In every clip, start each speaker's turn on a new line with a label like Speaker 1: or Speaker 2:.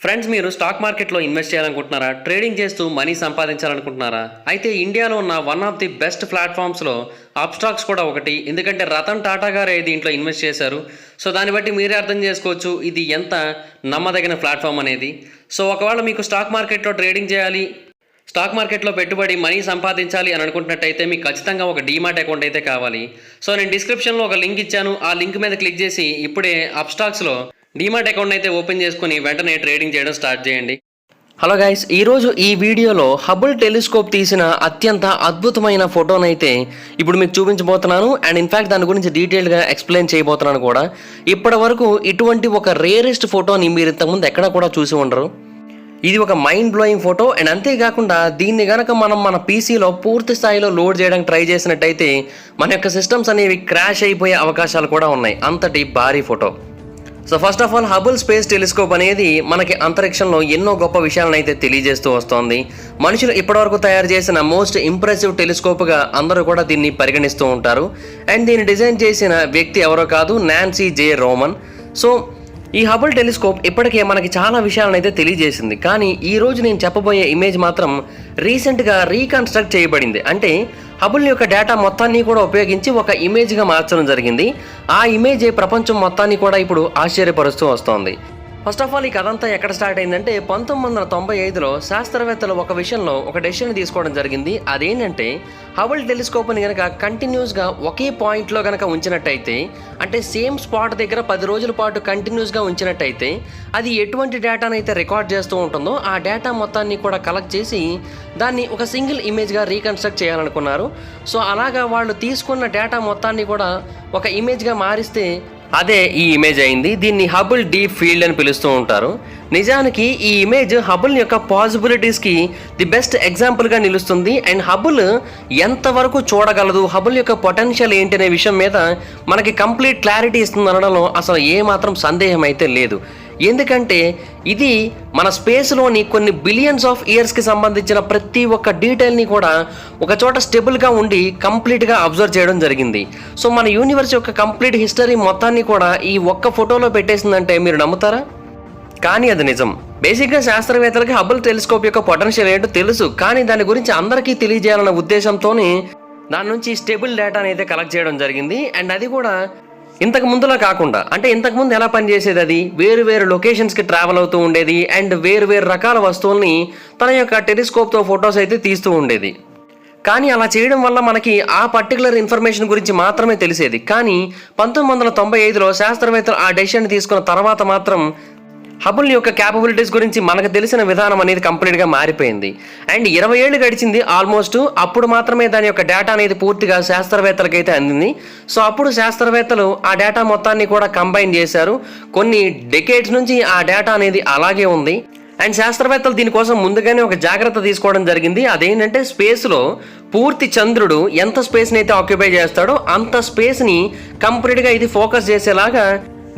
Speaker 1: Friends, మీరు stock మార్కెట్లో invest చేయాలనుకుంటున్నారా? ట్రేడింగ్ చేస్తూ మనీ సంపాదించాలనుకుంటున్నారా? అయితే ఇండియాలో ఉన్న వన్ ఆఫ్ ది బెస్ట్ ప్లాట్ఫామ్స్లో అప్స్టాక్స్ కూడా ఒకటి. ఎందుకంటే రతన్ టాటా గారే దీంట్లో ఇన్వెస్ట్ చేశారు. సో దాన్ని బట్టి మీరే అర్థం చేసుకోవచ్చు ఇది ఎంత నమ్మదగిన ప్లాట్ఫామ్ అనేది. సో ఒకవేళ మీకు స్టాక్ మార్కెట్లో ట్రేడింగ్ చేయాలి, స్టాక్ మార్కెట్లో పెట్టుబడి మనీ సంపాదించాలి అని అనుకుంటున్నట్టయితే మీకు ఖచ్చితంగా ఒక డీమాట్ అకౌంట్ అయితే కావాలి. సో నేను డిస్క్రిప్షన్లో ఒక లింక్ ఇచ్చాను. ఆ లింక్ మీద క్లిక్ చేసి ఇప్పుడే అప్స్టాక్స్లో డీమాట్ అకౌంట్ అయితే ఓపెన్ చేసుకుని వెంటనే ట్రేడింగ్ చేయడం స్టార్ట్ చేయండి. హలో గైస్, ఈరోజు ఈ వీడియోలో హబుల్ టెలిస్కోప్ తీసిన అత్యంత అద్భుతమైన ఫోటోనైతే ఇప్పుడు మీకు చూపించబోతున్నాను. అండ్ ఇన్ఫ్యాక్ట్ దాని గురించి డీటెయిల్గా ఎక్స్ప్లెయిన్ చేయబోతున్నాను కూడా. ఇప్పటి వరకు ఇటువంటి ఒక రేరెస్ట్ ఫోటోని మీరు ఇంతకుముందు ఎక్కడా కూడా చూసి ఉండరు. ఇది ఒక మైండ్ బ్లోయింగ్ ఫోటో. అండ్ అంతేకాకుండా దీన్ని గనక మనం మన పీసీలో పూర్తి స్థాయిలో లోడ్ చేయడానికి ట్రై చేసినట్టయితే మన యొక్క సిస్టమ్స్ అనేవి క్రాష్ అయిపోయే అవకాశాలు కూడా ఉన్నాయి. అంతటి భారీ photo. So first of all, Hubble space telescope అనేది మనకి అంతరిక్షంలో ఎన్నో గొప్ప విషయాలను అయితే తెలియజేస్తూ వస్తోంది. మనుషులు ఇప్పటివరకు తయారు చేసిన మోస్ట్ ఇంప్రెసివ్ టెలిస్కోప్గా అందరూ కూడా దీన్ని పరిగణిస్తూ ఉంటారు. అండ్ దీన్ని డిజైన్ చేసిన వ్యక్తి ఎవరో కాదు, నాన్సీ జే రోమన్. సో ఈ హబుల్ టెలిస్కోప్ ఇప్పటికే మనకి చాలా విషయాలను అయితే తెలియజేసింది. కానీ ఈరోజు నేను చెప్పబోయే ఇమేజ్ మాత్రం రీసెంట్గా రీకన్స్ట్రక్ట్ చేయబడింది. అంటే హబుల్ యొక్క డేటా మొత్తాన్ని కూడా ఉపయోగించి ఒక ఇమేజ్గా మార్చడం జరిగింది. ఆ ఇమేజే ప్రపంచం మొత్తాన్ని కూడా ఇప్పుడు ఆశ్చర్యపరుస్తూ వస్తోంది. ఫస్ట్ ఆఫ్ ఆల్, ఈ కథ అంతా ఎక్కడ స్టార్ట్ అయిందంటే 1995లో శాస్త్రవేత్తలు ఒక విషయంలో ఒక డెసిషన్ తీసుకోవడం జరిగింది. అదేంటంటే హబుల్ టెలిస్కోప్ని కనుక కంటిన్యూస్గా ఒకే పాయింట్లో కనుక ఉంచినట్టయితే, అంటే సేమ్ స్పాట్ దగ్గర 10 రోజుల పాటు కంటిన్యూస్గా ఉంచినట్టయితే అది ఎటువంటి డేటానైతే రికార్డ్ చేస్తూ ఉంటుందో ఆ డేటా మొత్తాన్ని కూడా కలెక్ట్ చేసి దాన్ని ఒక సింగిల్ ఇమేజ్గా రీకన్స్ట్రక్ట్ చేయాలనుకున్నారు. సో అలాగా వాళ్ళు తీసుకున్న డేటా మొత్తాన్ని కూడా ఒక ఇమేజ్గా మారిస్తే అదే ఈ ఇమేజ్ అయింది. దీన్ని హబుల్ డీప్ ఫీల్డ్ అని పిలుస్తూ ఉంటారు. నిజానికి ఈ ఇమేజ్ హబుల్ యొక్క పాసిబిలిటీస్కి ది బెస్ట్ ఎగ్జాంపుల్గా నిలుస్తుంది. అండ్ హబుల్ ఎంతవరకు చూడగలదు, హబుల్ యొక్క పొటెన్షియల్ ఏంటి అనే విషయం మీద మనకి కంప్లీట్ క్లారిటీ ఇస్తుంది అనడంలో అసలు ఏమాత్రం సందేహం అయితే లేదు. ఎందుకంటే ఇది మన స్పేస్లోని కొన్ని బిలియన్స్ ఆఫ్ ఇయర్స్కి సంబంధించిన ప్రతి ఒక్క డీటెయిల్ని కూడా ఒక చోట స్టేబుల్గా ఉండి కంప్లీట్గా అబ్జర్వ్ చేయడం జరిగింది. సో మన యూనివర్స్ యొక్క కంప్లీట్ హిస్టరీ మొత్తాన్ని కూడా ఈ ఒక్క ఫోటోలో పెట్టేసిందంటే మీరు నమ్ముతారా? కానీ అది నిజం. బేసిక్గా శాస్త్రవేత్తలకి హబుల్ టెలిస్కోప్ యొక్క పొటెన్షియల్ ఏంటో తెలుసు. కానీ దాని గురించి అందరికీ తెలియజేయాలన్న ఉద్దేశంతోనే దాని నుంచి స్టేబుల్ డేటాని అయితే కలెక్ట్ చేయడం జరిగింది. అండ్ అది కూడా ఇంతకు ముందులా కాకుండా, అంటే ఇంతకుముందు ఎలా పనిచేసేది, అది వేరు వేరు లొకేషన్స్కి ట్రావెల్ అవుతూ ఉండేది. అండ్ వేరు వేరు రకాల వస్తువుల్ని తన యొక్క టెలిస్కోప్తో ఫొటోస్ అయితే తీస్తూ ఉండేది. కానీ అలా చేయడం వల్ల మనకి ఆ పర్టికులర్ ఇన్ఫర్మేషన్ గురించి మాత్రమే తెలిసేది. కానీ 1995లో శాస్త్రవేత్తలు ఆ డెసిషన్ తీసుకున్న తర్వాత మాత్రం హబుల్ యొక్క క్యాపబిలిటీస్ గురించి మనకు తెలిసిన విధానం అనేది కంప్లీట్గా మారిపోయింది. అండ్ 20 ఏళ్ళు గడిచింది ఆల్మోస్ట్. అప్పుడు మాత్రమే దాని యొక్క డేటా అనేది పూర్తిగా శాస్త్రవేత్తలకైతే అందింది. సో అప్పుడు శాస్త్రవేత్తలు ఆ డేటా మొత్తాన్ని కూడా కంబైన్ చేశారు. కొన్ని డెకేడ్స్ నుంచి ఆ డేటా అనేది అలాగే ఉంది. అండ్ శాస్త్రవేత్తలు దీనికోసం ముందుగానే ఒక జాగ్రత్త తీసుకోవడం జరిగింది. అదేంటంటే స్పేస్లో పూర్తి చంద్రుడు ఎంత స్పేస్ని అయితే ఆక్యుపై చేస్తాడో అంత స్పేస్ని కంప్లీట్గా ఇది ఫోకస్ చేసేలాగా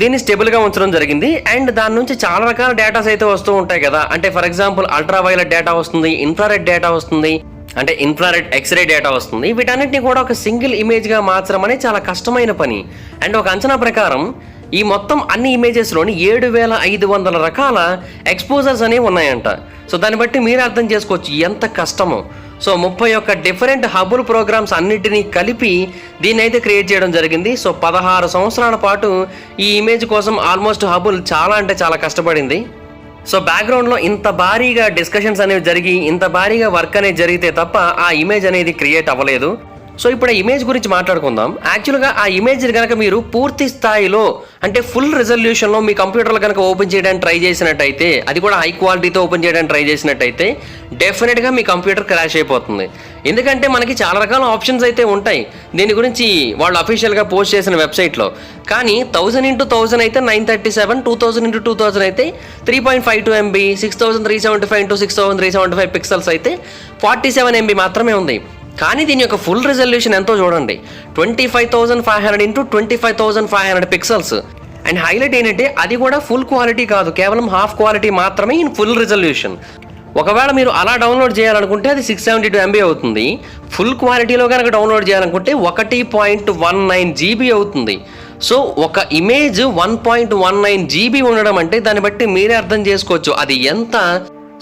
Speaker 1: దీన్ని స్టేబుల్గా ఉంచడం జరిగింది. అండ్ దాని నుంచి చాలా రకాల డేటాస్ అయితే వస్తూ ఉంటాయి కదా. అంటే ఫర్ ఎగ్జాంపుల్ అల్ట్రావైలెట్ డేటా వస్తుంది, ఇన్ఫ్రారెడ్ డేటా వస్తుంది, అంటే ఇన్ఫ్రారెడ్ ఎక్స్రే డేటా వస్తుంది. వీటన్నిటిని కూడా ఒక సింగిల్ ఇమేజ్గా మార్చడం అనేది చాలా కష్టమైన పని. అండ్ ఒక అంచనా ప్రకారం ఈ మొత్తం అన్ని ఇమేజెస్లోని 7500 రకాల ఎక్స్పోజర్స్ అనేవి ఉన్నాయంట. సో దాన్ని బట్టి మీరు అర్థం చేసుకోవచ్చు ఎంత కష్టమో. సో 31 డిఫరెంట్ హబుల్ ప్రోగ్రామ్స్ అన్నిటినీ కలిపి దీన్ని అయితే క్రియేట్ చేయడం జరిగింది. సో 16 సంవత్సరాల పాటు ఈ ఇమేజ్ కోసం ఆల్మోస్ట్ హబుల్ చాలా అంటే చాలా కష్టపడింది. సో బ్యాక్గ్రౌండ్లో ఇంత భారీగా డిస్కషన్స్ అనేవి జరిగి ఇంత భారీగా వర్క్ అనేది జరిగితే తప్ప ఆ ఇమేజ్ అనేది క్రియేట్ అవ్వలేదు. సో ఇప్పుడు ఆ ఇమేజ్ గురించి మాట్లాడుకుందాం. యాక్చువల్గా ఆ ఇమేజ్ కనుక మీరు పూర్తి స్థాయిలో, అంటే ఫుల్ రిజల్యూషన్లో మీ కంప్యూటర్లో కనుక ఓపెన్ చేయడానికి ట్రై చేసినట్టయితే, అది కూడా హై క్వాలిటీతో ఓపెన్ చేయడానికి ట్రై చేసినట్టయితే డెఫినెట్గా మీ కంప్యూటర్ క్రాష్ అయిపోతుంది. ఎందుకంటే మనకి చాలా రకాల ఆప్షన్స్ అయితే ఉంటాయి దీని గురించి వాళ్ళు అఫీషియల్గా పోస్ట్ చేసిన వెబ్సైట్లో. కానీ 1000x1000 అయితే 937, 2000x2000 అయితే 3.52 MB, 6375x6375 పిక్సెల్స్ అయితే 47 MB మాత్రమే ఉంది. కానీ దీని యొక్క ఫుల్ రిజల్యూషన్ ఎంతో చూడండి, 25,500x25,500 పిక్సెల్స్. అండ్ హైలైట్ ఏంటంటే అది కూడా ఫుల్ క్వాలిటీ కాదు, కేవలం హాఫ్ క్వాలిటీ మాత్రమే ఇన్ ఫుల్ రిజల్యూషన్. ఒకవేళ మీరు అలా డౌన్లోడ్ చేయాలనుకుంటే అది 672 MB అవుతుంది. ఫుల్ క్వాలిటీలో కనుక డౌన్లోడ్ చేయాలనుకుంటే 1.19 GB అవుతుంది. సో ఒక ఇమేజ్ 1.19 GB ఉండడం అంటే దాన్ని బట్టి మీరే అర్థం చేసుకోవచ్చు అది ఎంత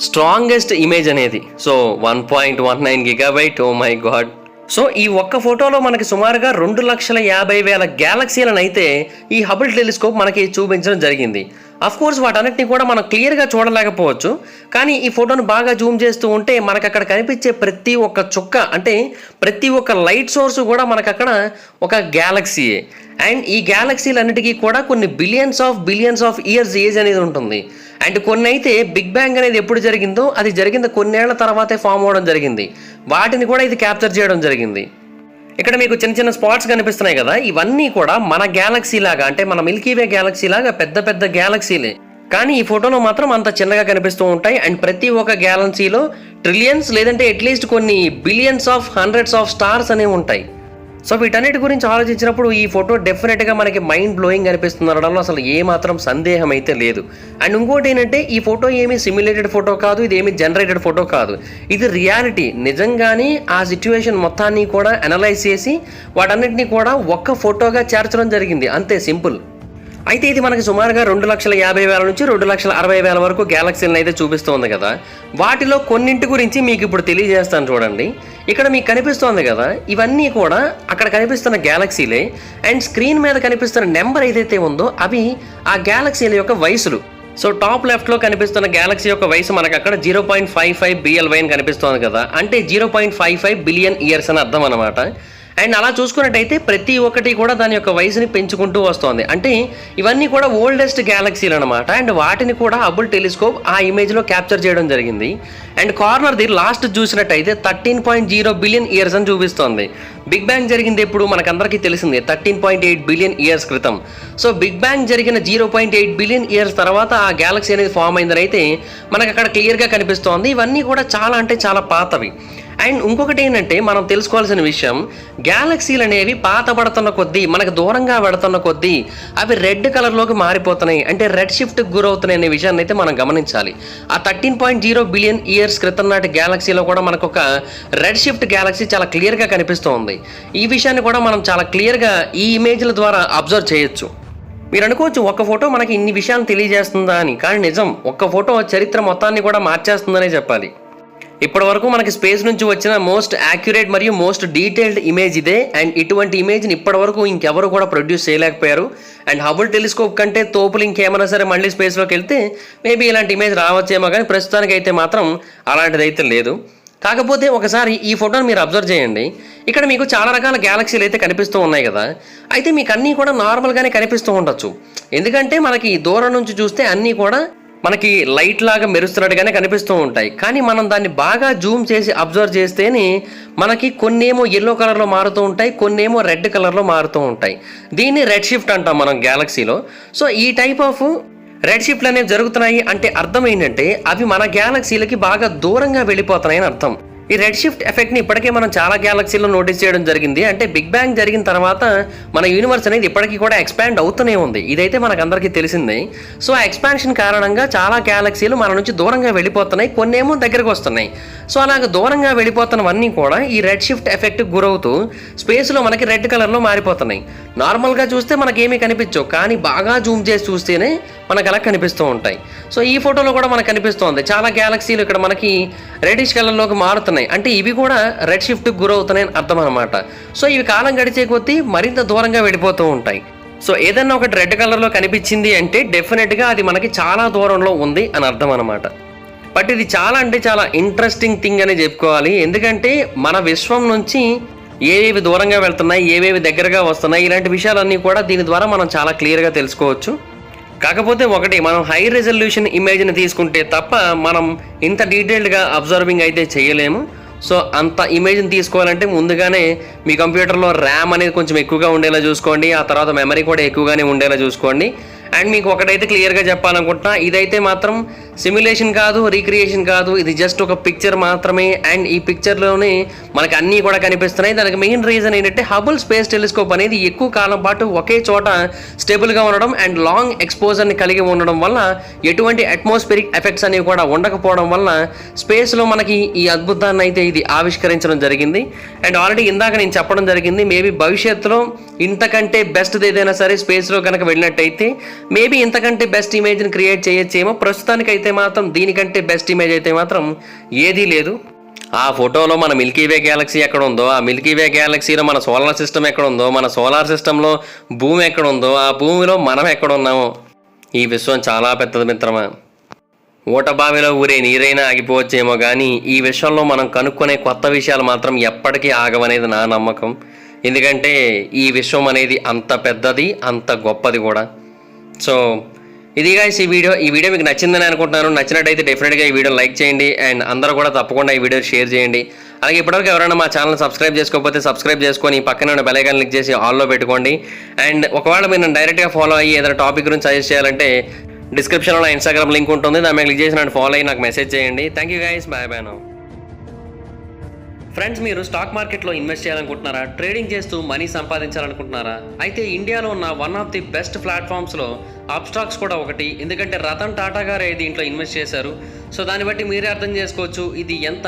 Speaker 1: స్ట్రాంగెస్ట్ ఇమేజ్ అనేది. So 1.19 GB, oh my god. So ఈ ఒక్క ఫోటోలో మనకి సుమారుగా 2,50,000 గ్యాలక్సీలను అయితే ఈ హబుల్ టెలిస్కోప్ మనకి చూపించడం జరిగింది. అఫ్ కోర్స్ వాటన్నిటిని కూడా మనం క్లియర్గా చూడలేకపోవచ్చు, కానీ ఈ ఫోటోను బాగా జూమ్ చేస్తూ ఉంటే మనకు అక్కడ కనిపించే ప్రతి ఒక్క చుక్క అంటే ప్రతి ఒక్క లైట్ సోర్స్ కూడా మనకు అక్కడ ఒక గ్యాలక్సీయే. అండ్ ఈ గ్యాలక్సీలన్నిటికీ కూడా కొన్ని బిలియన్స్ ఆఫ్ ఇయర్స్ ఏజ్ అనేది ఉంటుంది. అండ్ కొన్ని అయితే బిగ్ బ్యాంగ్ అనేది ఎప్పుడు జరిగిందో అది జరిగిన కొన్నేళ్ల తర్వాతే ఫామ్ అవడం జరిగింది. వాటిని కూడా ఇది క్యాప్చర్ చేయడం జరిగింది. ఇక్కడ మీకు చిన్న చిన్న స్పాట్స్ కనిపిస్తున్నాయి కదా, ఇవన్నీ కూడా మన గ్యాలక్సీ లాగా అంటే మన మిల్కీవే గ్యాలక్సీ లాగా పెద్ద పెద్ద గ్యాలక్సీలే. కానీ ఈ ఫోటోలో మాత్రం అంత చిన్నగా కనిపిస్తూ ఉంటాయి. అండ్ ప్రతి ఒక్క గ్యాలక్సీలో ట్రిలియన్స్ లేదంటే అట్లీస్ట్ కొన్ని billions of hundreds of stars అనేవి ఉంటాయి. సో వీటన్నిటి గురించి ఆలోచించినప్పుడు ఈ ఫోటో డెఫినెట్గా మనకి మైండ్ బ్లోయింగ్ అనిపిస్తుంది అనడంలో అసలు ఏమాత్రం సందేహం అయితే లేదు. అండ్ ఇంకోటి ఏంటంటే ఈ ఫోటో ఏమీ సిమ్యులేటెడ్ ఫోటో కాదు, ఇది ఏమీ జనరేటెడ్ ఫోటో కాదు, ఇది రియాలిటీ. నిజంగానే ఆ సిచ్యువేషన్ మొత్తాన్ని కూడా అనలైజ్ చేసి వాటన్నిటిని కూడా ఒక్క ఫోటోగా చేర్చడం జరిగింది, అంతే సింపుల్. అయితే ఇది మనకి సుమారుగా 2,50,000 నుంచి 2,60,000 వరకు గ్యాలక్సీలను అయితే చూపిస్తోంది కదా. వాటిలో కొన్నింటి గురించి మీకు ఇప్పుడు తెలియజేస్తాను చూడండి. ఇక్కడ మీకు కనిపిస్తోంది కదా, ఇవన్నీ కూడా అక్కడ కనిపిస్తున్న గ్యాలక్సీలే. అండ్ స్క్రీన్ మీద కనిపిస్తున్న నెంబర్ ఏదైతే ఉందో అవి ఆ గ్యాలక్సీల యొక్క వయసులు. సో టాప్ లెఫ్ట్లో కనిపిస్తున్న గ్యాలక్సీ యొక్క వయసు మనకు అక్కడ 0.55 BLY అని కనిపిస్తోంది కదా, అంటే 0.55 బిలియన్ ఇయర్స్ అని అర్థం అనమాట. అండ్ అలా చూసుకున్నట్టయితే ప్రతి ఒక్కటి కూడా దాని యొక్క వయసుని పెంచుకుంటూ వస్తుంది. అంటే ఇవన్నీ కూడా ఓల్డెస్ట్ గ్యాలక్సీలు అనమాట. అండ్ వాటిని కూడా హబుల్ టెలిస్కోప్ ఆ ఇమేజ్లో క్యాప్చర్ చేయడం జరిగింది. అండ్ కార్నర్ది లాస్ట్ చూసినట్టయితే 13.0 బిలియన్ ఇయర్స్ అని చూపిస్తోంది. బిగ్ బ్యాంగ్ జరిగింది ఎప్పుడు మనకందరికీ తెలిసింది 13.8 బిలియన్ ఇయర్స్ క్రితం. సో బిగ్ బ్యాంగ్ జరిగిన 0.8 బిలియన్ ఇయర్స్ తర్వాత ఆ గ్యాలక్సీ అనేది ఫామ్ అయిందని అయితే మనకు అక్కడ క్లియర్గా కనిపిస్తోంది. ఇవన్నీ కూడా చాలా అంటే చాలా పాతవి. అండ్ ఇంకొకటి ఏంటంటే మనం తెలుసుకోవాల్సిన విషయం, గ్యాలక్సీలు అనేవి పాత పడుతున్న కొద్దీ మనకు దూరంగా పెడుతున్న కొద్దీ అవి రెడ్ కలర్లోకి మారిపోతున్నాయి, అంటే రెడ్ షిఫ్ట్కి గురవుతున్నాయి అనే విషయాన్ని అయితే మనం గమనించాలి. ఆ 13.0 బిలియన్ ఇయర్స్ క్రితం నాటి గ్యాలక్సీలో కూడా మనకు ఒక రెడ్ షిఫ్ట్ గ్యాలక్సీ చాలా క్లియర్గా కనిపిస్తోంది. ఈ విషయాన్ని కూడా మనం చాలా క్లియర్గా ఈ ఇమేజ్ల ద్వారా అబ్జర్వ్ చేయొచ్చు. మీరు అనుకోవచ్చు ఒక్క ఫోటో మనకి ఇన్ని విషయాలు తెలియజేస్తుందా అని, కానీ నిజం, ఒక్క ఫోటో చరిత్ర మొత్తాన్ని కూడా మార్చేస్తుందనే చెప్పాలి. ఇప్పటి వరకు మనకి స్పేస్ నుంచి వచ్చిన మోస్ట్ యాక్యురేట్ మరియు మోస్ట్ డీటెయిల్డ్ ఇమేజ్ ఇదే. అండ్ ఇటువంటి ఇమేజ్ని ఇప్పటి వరకు ఇంకెవరు కూడా ప్రొడ్యూస్ చేయలేకపోయారు. అండ్ హబుల్ టెలిస్కోప్ కంటే తోపులు ఇంకేమైనా సరే మళ్ళీ స్పేస్లోకి వెళ్తే మేబీ ఇలాంటి ఇమేజ్ రావచ్చేమో, కానీ ప్రస్తుతానికి అయితే మాత్రం అలాంటిది అయితే లేదు. కాకపోతే ఒకసారి ఈ ఫోటోని మీరు అబ్జర్వ్ చేయండి. ఇక్కడ మీకు చాలా రకాల గ్యాలక్సీలు అయితే కనిపిస్తూ ఉన్నాయి కదా. అయితే మీకు అన్నీ కూడా నార్మల్గానే కనిపిస్తూ ఉండొచ్చు, ఎందుకంటే మనకి దూరం నుంచి చూస్తే అన్నీ కూడా మనకి లైట్ లాగా మెరుస్తున్నట్టుగానే కనిపిస్తూ ఉంటాయి. కానీ మనం దాన్ని బాగా జూమ్ చేసి అబ్జర్వ్ చేస్తేనే మనకి కొన్నేమో ఎల్లో కలర్లో మారుతూ ఉంటాయి, కొన్నేమో రెడ్ కలర్లో మారుతూ ఉంటాయి. దీన్ని రెడ్ షిఫ్ట్ అంటాం మనం గ్యాలక్సీలో. సో ఈ టైప్ ఆఫ్ రెడ్ షిఫ్ట్లు అనేవి జరుగుతున్నాయి అంటే అర్థం ఏంటంటే అవి మన గ్యాలక్సీలకి బాగా దూరంగా వెళ్ళిపోతున్నాయి అని అర్థం. ఈ రెడ్ షిఫ్ట్ ఎఫెక్ట్ని ఇప్పటికే మనం చాలా గ్యాలక్సీలో నోటీస్ చేయడం జరిగింది. అంటే బిగ్ బ్యాంగ్ జరిగిన తర్వాత మన యూనివర్స్ అనేది ఇప్పటికీ కూడా ఎక్స్పాండ్ అవుతూనే ఉంది, ఇదైతే మనకు అందరికీ తెలిసిందే. సో ఆ ఎక్స్పాన్షన్ కారణంగా చాలా గ్యాలక్సీలు మన నుంచి దూరంగా వెళ్ళిపోతున్నాయి, కొన్నేమో దగ్గరకు వస్తున్నాయి. సో అలాగ దూరంగా వెళ్ళిపోతున్నవన్నీ కూడా ఈ రెడ్ షిఫ్ట్ ఎఫెక్ట్కి గురవుతూ స్పేస్లో మనకి రెడ్ కలర్లో మారిపోతున్నాయి. నార్మల్గా చూస్తే మనకేమీ కనిపించవు, కానీ బాగా జూమ్ చేసి చూస్తేనే మనకు అలా కనిపిస్తూ ఉంటాయి. సో ఈ ఫోటోలో కూడా మనకు కనిపిస్తోంది చాలా గ్యాలక్సీలు ఇక్కడ మనకి రెడిష్ కలర్లోకి మారుతున్నాయి, అంటే ఇవి కూడా రెడ్ షిఫ్ట్కి గురవుతున్నాయి అని అర్థం అనమాట. సో ఇవి కాలం గడిచే కొద్దీ మరింత దూరంగా వెళ్ళిపోతూ ఉంటాయి. సో ఏదన్నా ఒకటి రెడ్ కలర్లో కనిపించింది అంటే డెఫినెట్గా అది మనకి చాలా దూరంలో ఉంది అని అర్థం అనమాట. బట్ ఇది చాలా అంటే చాలా ఇంట్రెస్టింగ్ థింగ్ అని చెప్పుకోవాలి, ఎందుకంటే మన విశ్వం నుంచి ఏవేవి దూరంగా వెళ్తున్నాయి, ఏవేవి దగ్గరగా వస్తున్నాయి, ఇలాంటి విషయాలన్నీ కూడా దీని ద్వారా మనం చాలా క్లియర్గా తెలుసుకోవచ్చు. కాకపోతే ఒకటి, మనం హై రెజల్యూషన్ ఇమేజ్ని తీసుకుంటే తప్ప మనం ఇంత డీటెయిల్డ్గా అబ్జర్వింగ్ అయితే చేయలేము. సో అంత ఇమేజ్ని తీసుకోవాలంటే ముందుగానే మీ కంప్యూటర్లో ర్యామ్ అనేది కొంచెం ఎక్కువగా ఉండేలా చూసుకోండి, ఆ తర్వాత మెమరీ కూడా ఎక్కువగానే ఉండేలా చూసుకోండి. అండ్ మీకు ఒకటైతే క్లియర్గా చెప్పాలనుకుంటున్నా, ఇదైతే మాత్రం సిమ్యులేషన్ కాదు, రీక్రియేషన్ కాదు, ఇది జస్ట్ ఒక పిక్చర్ మాత్రమే. అండ్ ఈ పిక్చర్లోనే మనకి అన్నీ కూడా కనిపిస్తున్నాయి. దానికి మెయిన్ రీజన్ ఏంటంటే హబుల్ స్పేస్ టెలిస్కోప్ అనేది ఎక్కువ కాలం పాటు ఒకే చోట స్టేబుల్గా ఉండడం అండ్ లాంగ్ ఎక్స్పోజర్ని కలిగి ఉండడం వల్ల ఎటువంటి అట్మాస్ఫిరిక్ ఎఫెక్ట్స్ అనేవి కూడా ఉండకపోవడం వల్ల స్పేస్లో మనకి ఈ అద్భుతాన్ని అయితే ఇది ఆవిష్కరించడం జరిగింది. అండ్ ఆల్రెడీ ఇందాక నేను చెప్పడం జరిగింది, మేబీ భవిష్యత్తులో ఇంతకంటే బెస్ట్ది ఏదైనా సరే స్పేస్లో కనుక వెళ్ళినట్టయితే మేబీ ఇంతకంటే బెస్ట్ ఇమేజ్ని క్రియేట్ చేయొచ్చేమో. ప్రస్తుతానికైతే మాత్రం దీనికంటే బెస్ట్ ఇమేజ్ అయితే మాత్రం ఏదీ లేదు. ఆ ఫోటోలో మన మిల్కీవే గ్యాలక్సీ ఎక్కడ ఉందో, ఆ మిల్కీవే గ్యాలక్సీలో మన సోలార్ సిస్టమ్ ఎక్కడ ఉందో, మన సోలార్ సిస్టంలో భూమి ఎక్కడ ఉందో, ఆ భూమిలో మనం ఎక్కడ ఉన్నామో. ఈ విశ్వం చాలా పెద్దది మిత్రమా. ఊటబావిలో ఊరే నీరైనా ఆగిపోవచ్చేమో కానీ ఈ విషయంలో మనం కనుక్కునే కొత్త విషయాలు మాత్రం ఎప్పటికీ ఆగవనేది నా నమ్మకం. ఎందుకంటే ఈ విశ్వం అనేది అంత పెద్దది, అంత గొప్పది కూడా. సో ఇది గైస్ ఈ వీడియో మీకు నచ్చిందని అనుకుంటున్నాను. నచ్చినట్టయితే డెఫినెట్గా ఈ వీడియో లైక్ చేయండి అండ్ అందరూ కూడా తప్పకుండా ఈ వీడియో షేర్ చేయండి. అలాగే ఇప్పటివరకు ఎవరైనా మా ఛానల్ సబ్స్క్రైబ్ చేసుకోకపోతే సబ్స్క్రైబ్ చేసుకొని పక్కన ఉన్న బెల్ ఐకాన్ క్లిక్ చేసి ఆల్లో పెట్టుకోండి. అండ్ ఒకవేళ మీరు నన్ను డైరెక్ట్గా ఫాలో అయ్యి ఏదైనా టాపిక్ గురించి సజెస్ట్ చేయాలంటే డిస్క్రిప్షన్లో నా ఇన్స్టాగ్రామ్ లింక్ ఉంటుంది, దాని మీద క్లిక్ చేసి నన్ను ఫాలో అయ్యి నాకు మెసేజ్ చేయండి. Thank you guys, bye bye now. Friends, మీరు స్టాక్ మార్కెట్లో ఇన్వెస్ట్ చేయాలనుకుంటున్నారా? ట్రేడింగ్ చేస్తూ మనీ సంపాదించాలనుకుంటున్నారా? అయితే ఇండియాలో ఉన్న వన్ ఆఫ్ ది బెస్ట్ ప్లాట్ఫామ్స్లో అప్స్టాక్స్ కూడా ఒకటి. ఎందుకంటే రతన్ టాటా గారే దీంట్లో ఇన్వెస్ట్ చేశారు. సో దాన్ని బట్టి మీరే అర్థం చేసుకోవచ్చు ఇది ఎంత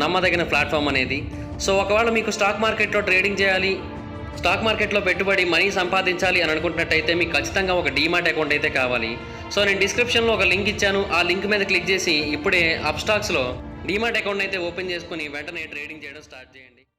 Speaker 1: నమ్మదగిన ప్లాట్ఫామ్ అనేది. సో ఒకవేళ మీకు స్టాక్ మార్కెట్లో ట్రేడింగ్ చేయాలి, స్టాక్ మార్కెట్లో పెట్టుబడి మనీ సంపాదించాలి అని అనుకుంటున్నట్టయితే మీకు ఖచ్చితంగా ఒక డీమాట్ అకౌంట్ అయితే కావాలి. సో నేను డిస్క్రిప్షన్లో ఒక లింక్ ఇచ్చాను, ఆ లింక్ మీద క్లిక్ చేసి ఇప్పుడే అప్స్టాక్స్లో డీమాట్ అకౌంట్ అయితే ఓపెన్ చేసుకుని వెంటనే ట్రేడింగ్ చేయడం స్టార్ట్ చేయండి.